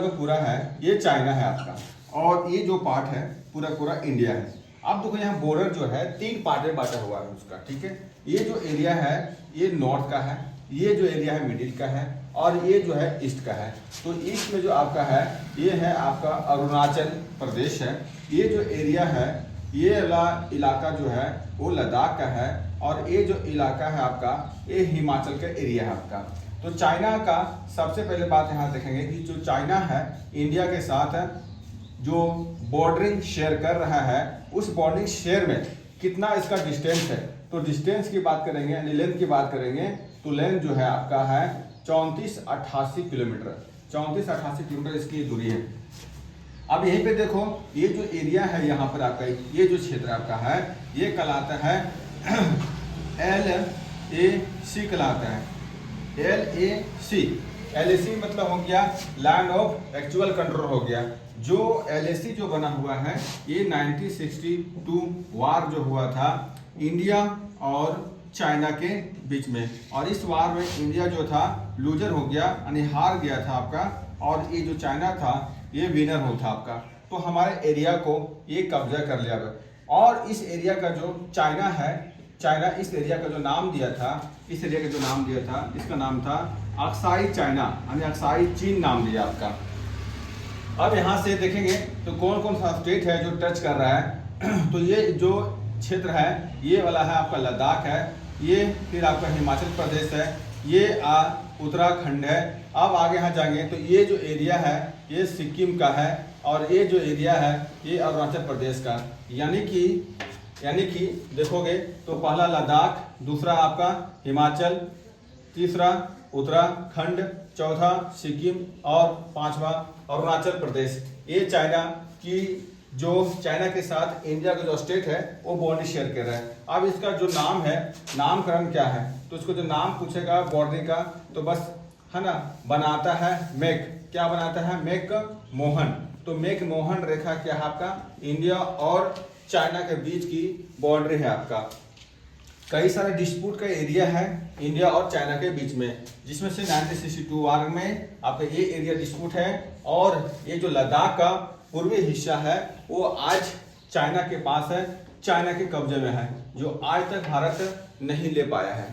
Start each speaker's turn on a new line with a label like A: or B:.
A: जो पूरा है ये चाइना है आपका, और ये जो पार्ट है पूरा पूरा इंडिया है। आप देखो यहाँ बॉर्डर जो है 3 पार्ट में बांटा हुआ है उसका, ठीक है। ये जो एरिया है ये नॉर्थ का है, ये जो एरिया है मिडिल का है, और ये जो है ईस्ट का है। तो ईस्ट में जो आपका है ये है आपका अरुणाचल प्रदेश है। ये जो एरिया है ये वाला इलाका जो है वो लद्दाख का है, और ये जो इलाका है आपका ये हिमाचल का एरिया है आपका। तो चाइना का सबसे पहले बात यहाँ देखेंगे कि जो चाइना है इंडिया के साथ जो बॉर्डरिंग शेयर कर रहा है, उस बॉर्डरिंग शेयर में कितना इसका डिस्टेंस है। तो डिस्टेंस की बात करेंगे यानी लेंथ की बात करेंगे तो लेंथ जो है आपका है 3488 किलोमीटर। 3488 किलोमीटर इसकी दूरी है। अब यहीं पे देखो ये जो एरिया है यहाँ पर आपका ये जो क्षेत्र आपका है ये कहलाता है LAC कहलाता है। LAC मतलब हो गया लैंड ऑफ एक्चुअल कंट्रोल हो गया। जो LAC जो बना हुआ है ये 1962 वार जो हुआ था इंडिया और चाइना के बीच में, और इस वार में इंडिया जो था लूजर हो गया यानी हार गया था आपका, और ये जो चाइना था ये विनर हो था आपका। तो हमारे एरिया को ये कब्जा कर लिया। और इस एरिया का जो चाइना है, चाइना इस एरिया का जो नाम दिया था, इस एरिया का जो नाम दिया था इसका नाम था अक्साई चाइना यानी अक्साई चीन नाम दिया आपका। अब यहाँ से देखेंगे तो कौन कौन सा स्टेट है जो टच कर रहा है। तो ये जो क्षेत्र है ये वाला है आपका लद्दाख है, ये फिर आपका हिमाचल प्रदेश है, ये उत्तराखंड है। अब आगे यहाँ जाएंगे तो ये जो एरिया है ये सिक्किम का है, और ये जो एरिया है ये अरुणाचल प्रदेश का। यानी कि देखोगे तो पहला लद्दाख, दूसरा आपका हिमाचल, तीसरा उत्तराखंड, चौथा सिक्किम और पांचवा अरुणाचल प्रदेश। ये चाइना की जो चाइना के साथ इंडिया का जो स्टेट है वो बॉर्डर शेयर कर रहा है। अब इसका जो नाम है, नामकरण क्या है, तो इसको जो नाम पूछेगा बॉर्डर का तो बस है ना बनाता है मेक, क्या बनाता है मेक मोहन। तो मेक मोहन रेखा क्या है आपका इंडिया और चाइना के बीच की बाउंड्री है आपका। कई सारे डिस्प्यूट का एरिया है इंडिया और चाइना के बीच में, जिसमें से 1962 वार में आपका ये एरिया डिस्प्यूट है, और ये जो लद्दाख का पूर्वी हिस्सा है वो आज चाइना के पास है, चाइना के कब्जे में है, जो आज तक भारत नहीं ले पाया है।